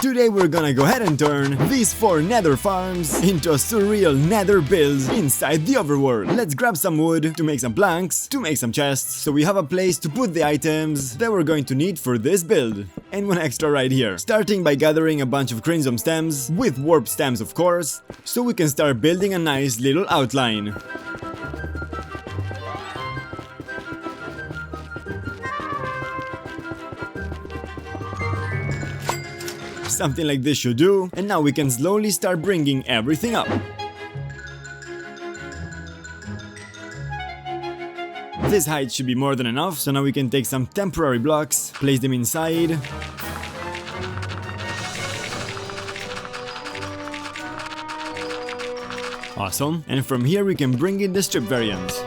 Today we're gonna go ahead and turn these 4 nether farms into a surreal nether build inside the overworld. Let's grab some wood to make some planks, to make some chests, so we have a place to put the items that we're going to need for this build. And one extra right here. Starting by gathering a bunch of crimson stems, with warp stems of course, so we can start building a nice little outline. Something like this should do, and now we can slowly start bringing everything up. This height should be more than enough, so now we can take some temporary blocks, place them inside. Awesome, and from here we can bring in the strip variant.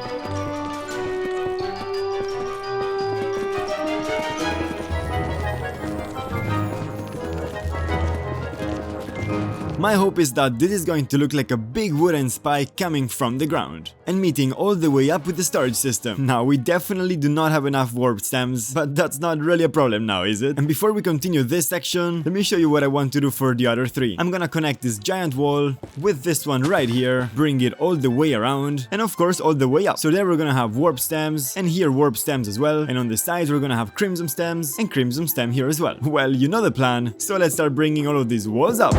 My hope is that this is going to look like a big wooden spike coming from the ground and meeting all the way up with the storage system. Now, we definitely do not have enough warp stems, but that's not really a problem now, is it? And before we continue this section, let me show you what I want to do for the other 3. I'm gonna connect this giant wall with this one right here, bring it all the way around, and of course all the way up. So there we're gonna have warp stems, and here warp stems as well, and on the sides we're gonna have crimson stems, and crimson stem here as well. Well, you know the plan, so let's start bringing all of these walls up.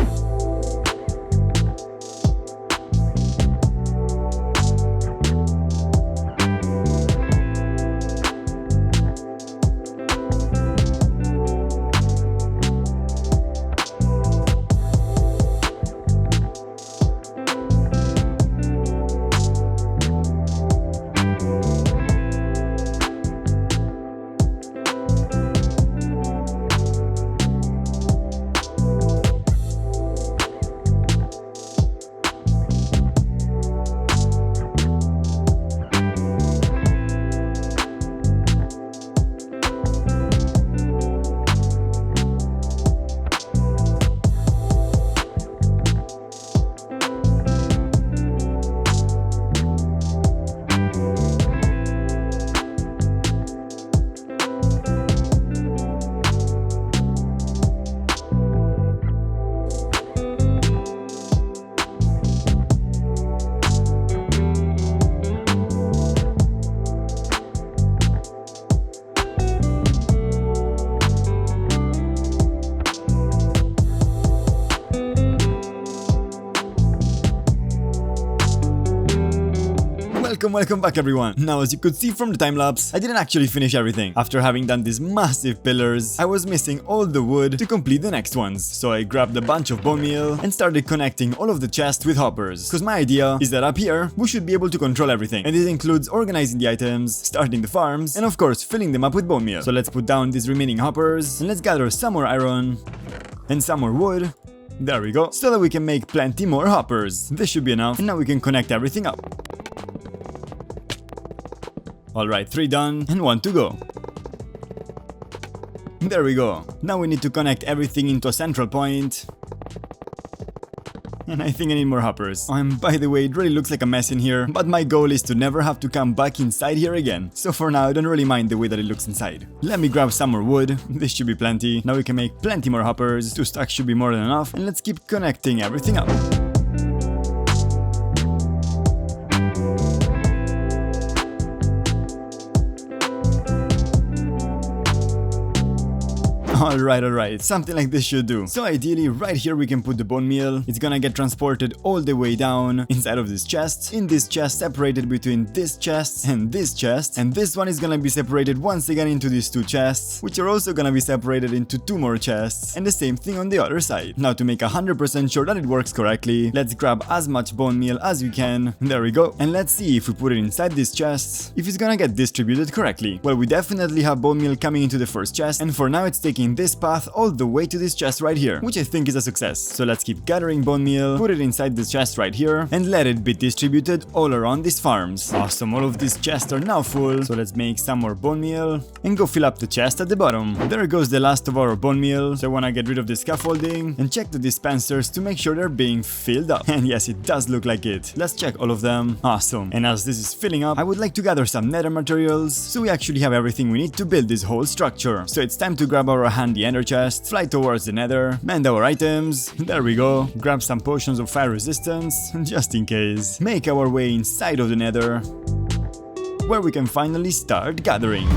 Welcome back everyone. Now, as you could see from the time-lapse, I didn't actually finish everything. After having done these massive pillars, I was missing all the wood to complete the next ones. So I grabbed a bunch of bone meal and started connecting all of the chests with hoppers. Cause my idea is that up here, we should be able to control everything. And this includes organizing the items, starting the farms, and of course filling them up with bone meal. So let's put down these remaining hoppers, and let's gather some more iron and some more wood. There we go, so that we can make plenty more hoppers. This should be enough, and now we can connect everything up. Alright, 3 done, and 1 to go. There we go. Now we need to connect everything into a central point. And I think I need more hoppers. And by the way, it really looks like a mess in here, but my goal is to never have to come back inside here again. So for now, I don't really mind the way that it looks inside. Let me grab some more wood. This should be plenty. Now we can make plenty more hoppers. 2 stacks should be more than enough. And let's keep connecting everything up. Alright, something like this should do. So ideally, right here we can put the bone meal. It's gonna get transported all the way down inside of this chest. In this chest, separated between this chest, and this one is gonna be separated once again into these 2 chests, which are also gonna be separated into 2 more chests, and the same thing on the other side. Now, to make 100% sure that it works correctly, let's grab as much bone meal as we can. There we go. And let's see if we put it inside these chests, if it's gonna get distributed correctly. Well, we definitely have bone meal coming into the first chest, and for now it's taking this path all the way to this chest right here, which I think is a success. So let's keep gathering bone meal, put it inside this chest right here, and let it be distributed all around these farms. Awesome, all of these chests are now full, so let's make some more bone meal and go fill up the chest at the bottom. There goes the last of our bone meal, so I wanna get rid of the scaffolding and check the dispensers to make sure they're being filled up. And yes, it does look like it. Let's check all of them. Awesome. And as this is filling up, I would like to gather some nether materials, so we actually have everything we need to build this whole structure. So it's time to grab our handy ender chest, fly towards the nether, mend our items, there we go, grab some potions of fire resistance, just in case, make our way inside of the nether, where we can finally start gathering.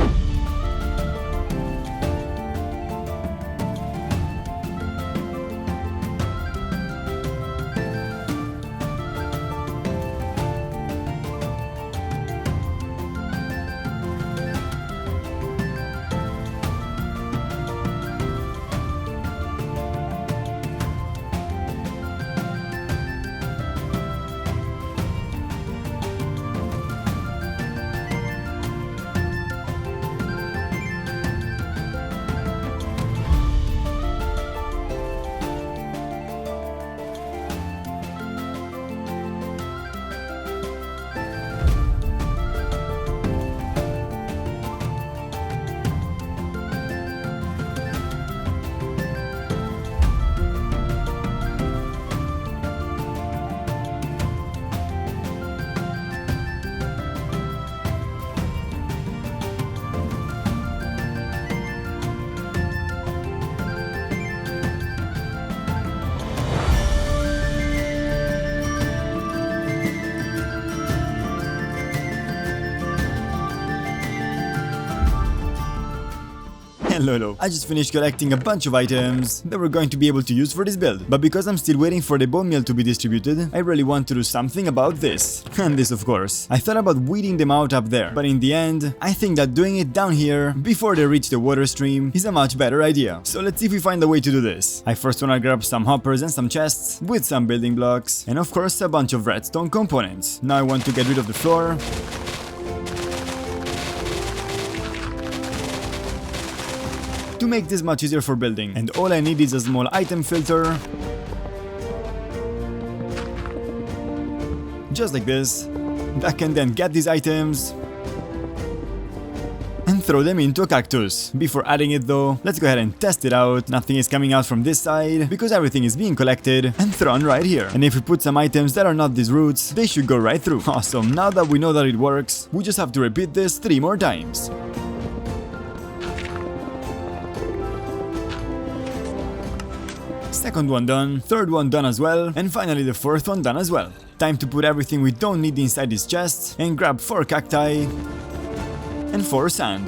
Hello, I just finished collecting a bunch of items that we're going to be able to use for this build, but because I'm still waiting for the bone meal to be distributed, I really want to do something about this. And this, of course. I thought about weeding them out up there, but in the end, I think that doing it down here, before they reach the water stream, is a much better idea. So let's see if we find a way to do this. I first wanna grab some hoppers and some chests, with some building blocks, and of course a bunch of redstone components. Now I want to get rid of the floor, to make this much easier for building, and all I need is a small item filter, just like this, that can then get these items and throw them into a cactus. Before adding it though, let's go ahead and test it out. Nothing is coming out from this side because everything is being collected and thrown right here. And if we put some items that are not these roots, they should go right through. Awesome, now that we know that it works, we just have to repeat this 3 more times. Second one done, third one done as well, and finally the fourth one done as well. Time to put everything we don't need inside this chest and grab 4 cacti and 4 sand.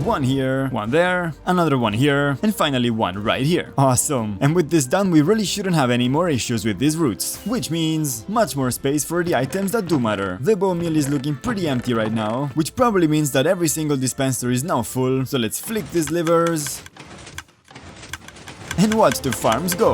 One here, one there, another one here, and finally one right here. Awesome! And with this done, we really shouldn't have any more issues with these roots, which means much more space for the items that do matter. The bone meal is looking pretty empty right now, which probably means that every single dispenser is now full, so let's flick these levers and watch the farms go.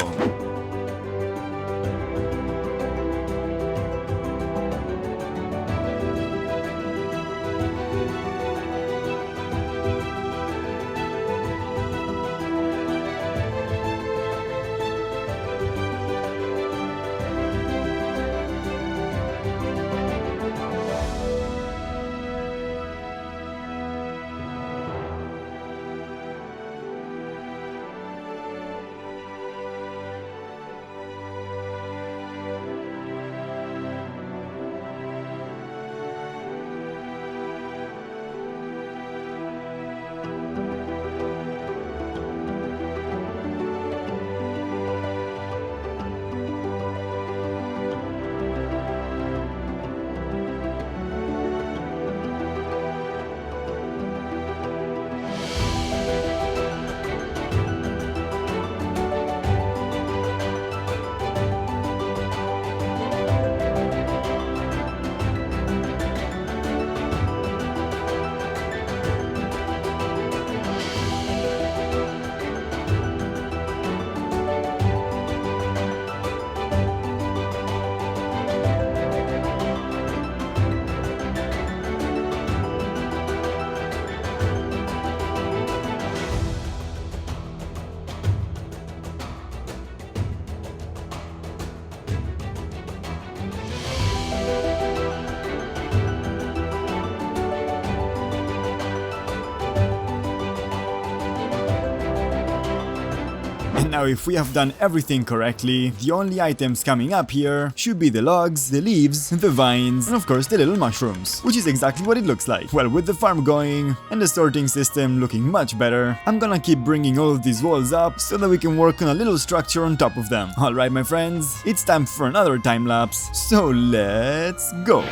And now if we have done everything correctly, the only items coming up here should be the logs, the leaves, the vines, and of course the little mushrooms, which is exactly what it looks like. Well, with the farm going and the sorting system looking much better, I'm gonna keep bringing all of these walls up so that we can work on a little structure on top of them. Alright my friends, it's time for another time lapse, so let's go!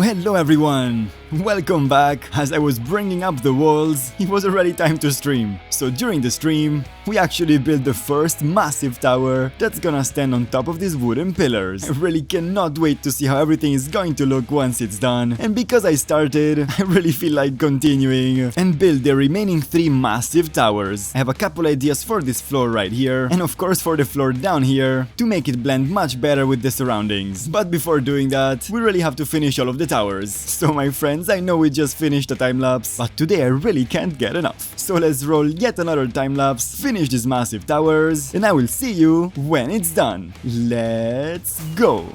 Hello everyone! Welcome back. As I was bringing up the walls, it was already time to stream. So during the stream, we actually built the first massive tower that's gonna stand on top of these wooden pillars. I really cannot wait to see how everything is going to look once it's done. And because I started, I really feel like continuing and build the remaining 3 massive towers. I have a couple ideas for this floor right here, and of course for the floor down here, to make it blend much better with the surroundings. But before doing that, we really have to finish all of the towers. So my friends, I know we just finished a time-lapse, but today I really can't get enough. So let's roll yet another time-lapse, finish these massive towers, and I will see you when it's done. Let's go!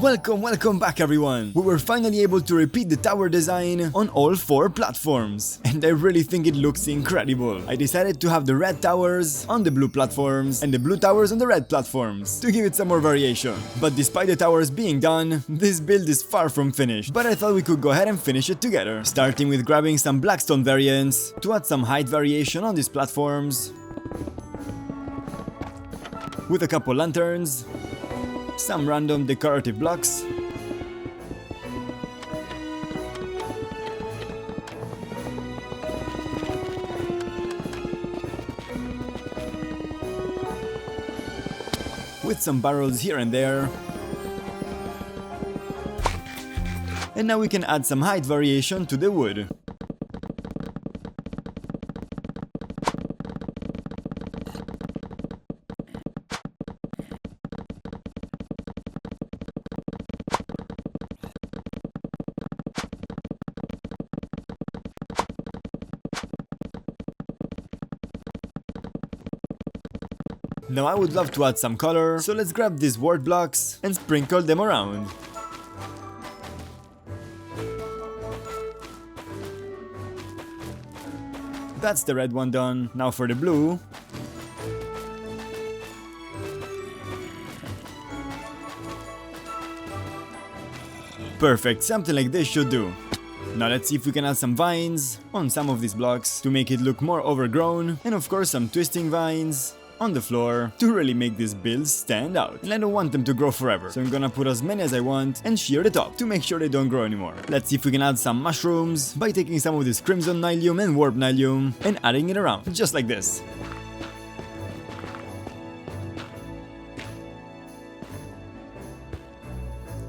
Welcome back everyone! We were finally able to repeat the tower design on all 4 platforms, and I really think it looks incredible. I decided to have the red towers on the blue platforms and the blue towers on the red platforms to give it some more variation. But despite the towers being done, this build is far from finished, but I thought we could go ahead and finish it together. Starting with grabbing some blackstone variants to add some height variation on these platforms, with a couple lanterns, some random decorative blocks, with some barrels here and there. And now we can add some height variation to the wood. Now I would love to add some color, so let's grab these wart blocks and sprinkle them around. That's the red one done. Now for the blue. Perfect, something like this should do. Now let's see if we can add some vines on some of these blocks to make it look more overgrown, and of course some twisting vines on the floor to really make this build stand out. And I don't want them to grow forever, so I'm gonna put as many as I want and shear the top to make sure they don't grow anymore. Let's see if we can add some mushrooms by taking some of this crimson nylium and warp nylium and adding it around, just like this.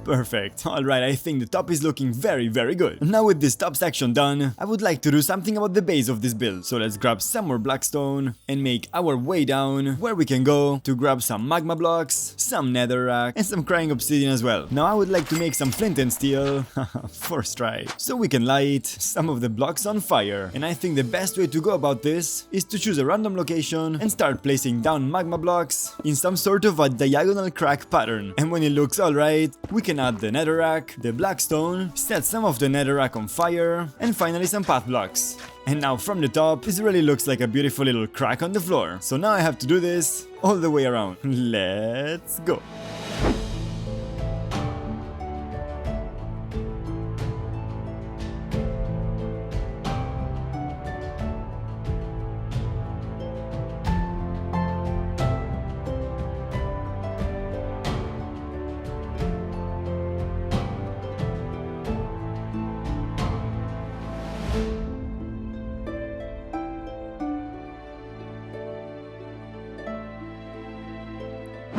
Perfect. Alright, I think the top is looking very good. Now with this top section done, I would like to do something about the base of this build. So let's grab some more blackstone and make our way down where we can go to grab some magma blocks, some netherrack, and some crying obsidian as well. Now I would like to make some flint and steel, first try, so we can light some of the blocks on fire. And I think the best way to go about this is to choose a random location and start placing down magma blocks in some sort of a diagonal crack pattern. And when it looks alright, we can add the netherrack, the blackstone, set some of the netherrack on fire, and finally some path blocks. And now from the top, this really looks like a beautiful little crack on the floor. So now I have to do this all the way around. Let's go!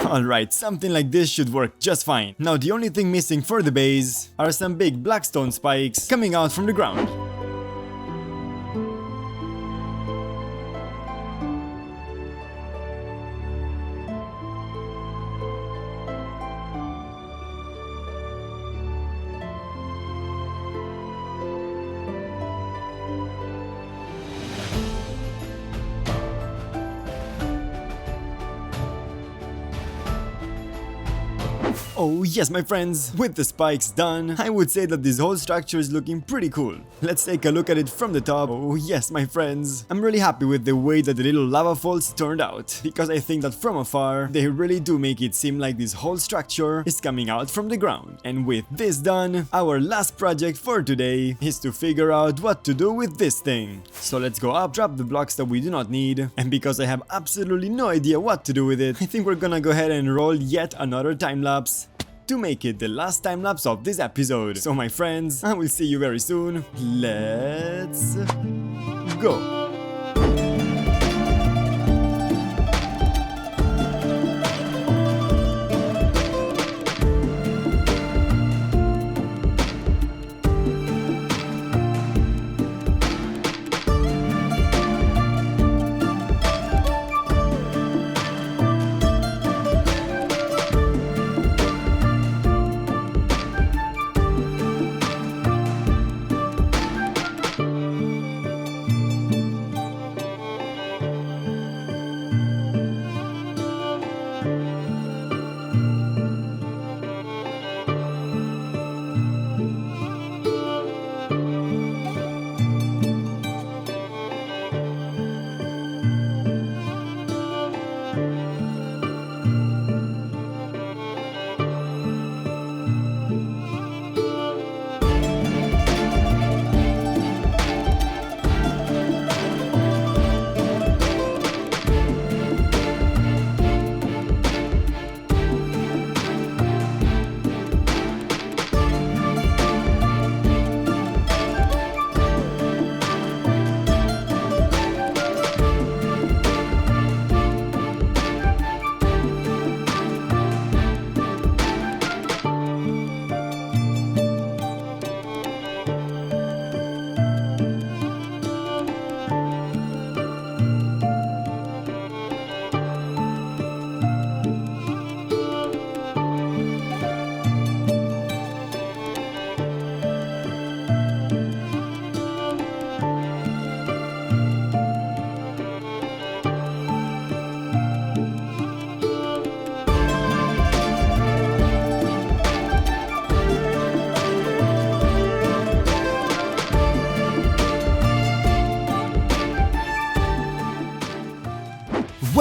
Alright, something like this should work just fine. Now the only thing missing for the base are some big blackstone spikes coming out from the ground. Oh yes, my friends, with the spikes done, I would say that this whole structure is looking pretty cool. Let's take a look at it from the top. Oh yes, my friends, I'm really happy with the way that the little lava falls turned out, because I think that from afar, they really do make it seem like this whole structure is coming out from the ground. And with this done, our last project for today is to figure out what to do with this thing. So let's go up, drop the blocks that we do not need, and because I have absolutely no idea what to do with it, I think we're gonna go ahead and roll yet another time lapse to make it the last time lapse of this episode. So my friends, I will see you very soon. Let's go.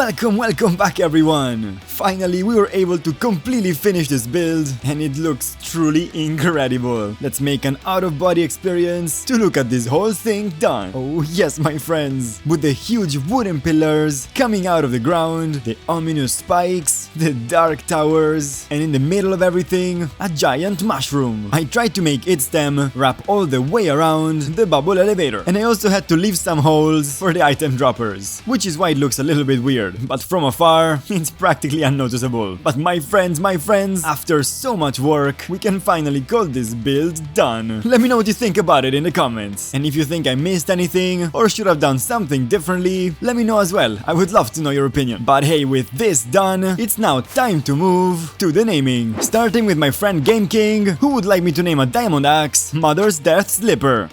Welcome back everyone! Finally we were able to completely finish this build and it looks truly incredible. Let's make an out-of-body experience to look at this whole thing done. Oh yes my friends, with the huge wooden pillars coming out of the ground, the ominous spikes, the dark towers, and in the middle of everything, a giant mushroom. I tried to make its stem wrap all the way around the bubble elevator, and I also had to leave some holes for the item droppers, which is why it looks a little bit weird, but from afar, it's practically unnoticeable. But my friends, after so much work, we can finally call this build done. Let me know what you think about it in the comments, and if you think I missed anything, or should have done something differently, let me know as well. I would love to know your opinion. But hey, with this done, it's now time to move to the naming. Starting with my friend Game King, who would like me to name a diamond axe Mother's Death Slipper.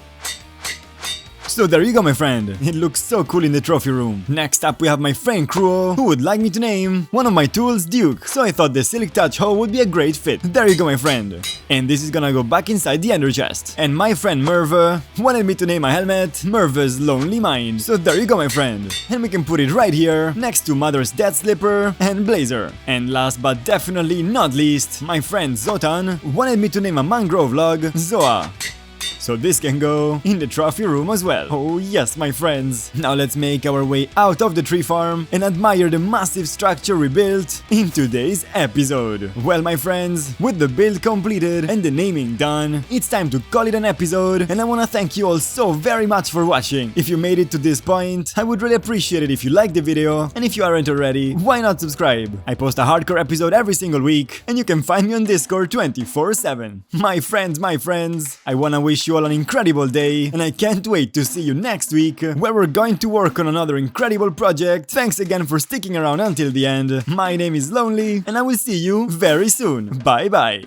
So there you go my friend, it looks so cool in the trophy room. Next up we have my friend Cruo, who would like me to name one of my tools Duke, so I thought the Silk Touch hoe would be a great fit. There you go my friend. And this is gonna go back inside the ender chest. And my friend Merve wanted me to name my helmet Merve's Lonely Mind, so there you go my friend. And we can put it right here, next to Mother's Death Slipper and Blazer. And last but definitely not least, my friend Zotan wanted me to name a mangrove log Zoa. So this can go in the trophy room as well. Oh yes my friends. Now let's make our way out of the tree farm and admire the massive structure we built in today's episode. Well my friends, with the build completed and the naming done, it's time to call it an episode, and I wanna thank you all so very much for watching. If you made it to this point, I would really appreciate it if you liked the video, and if you aren't already, why not subscribe? I post a hardcore episode every single week, and you can find me on Discord 24/7. My friends, I wanna wish you all an incredible day, and I can't wait to see you next week, where we're going to work on another incredible project. Thanks again for sticking around until the end. My name is Lonely, and I will see you very soon. Bye bye.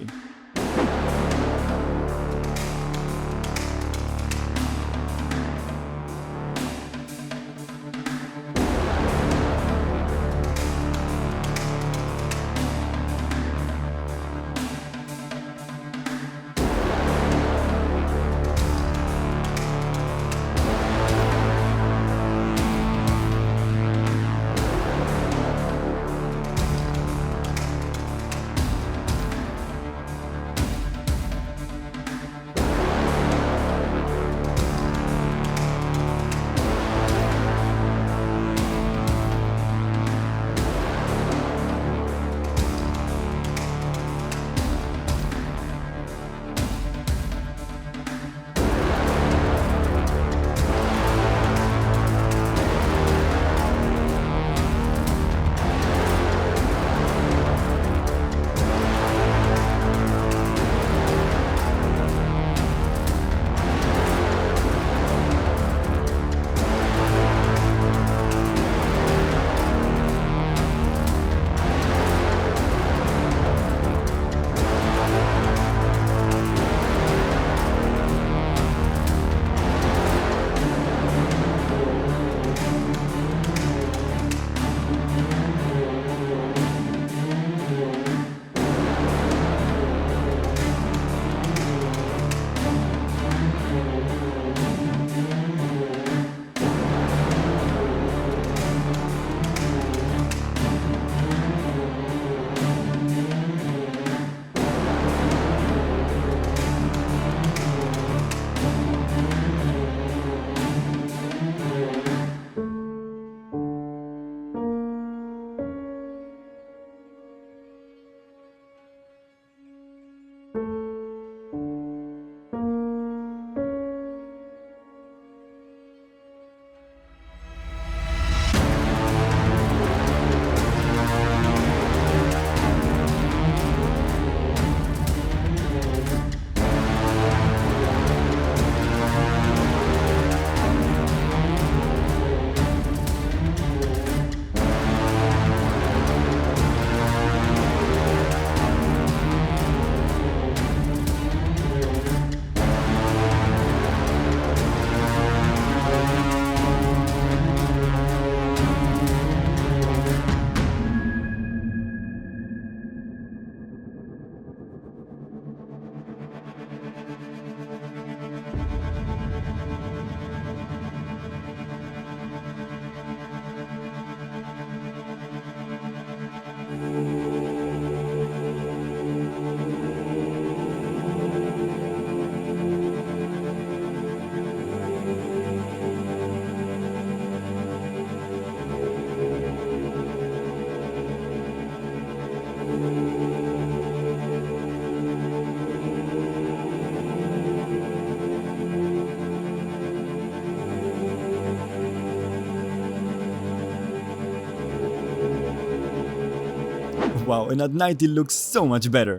Wow, and at night it looks so much better.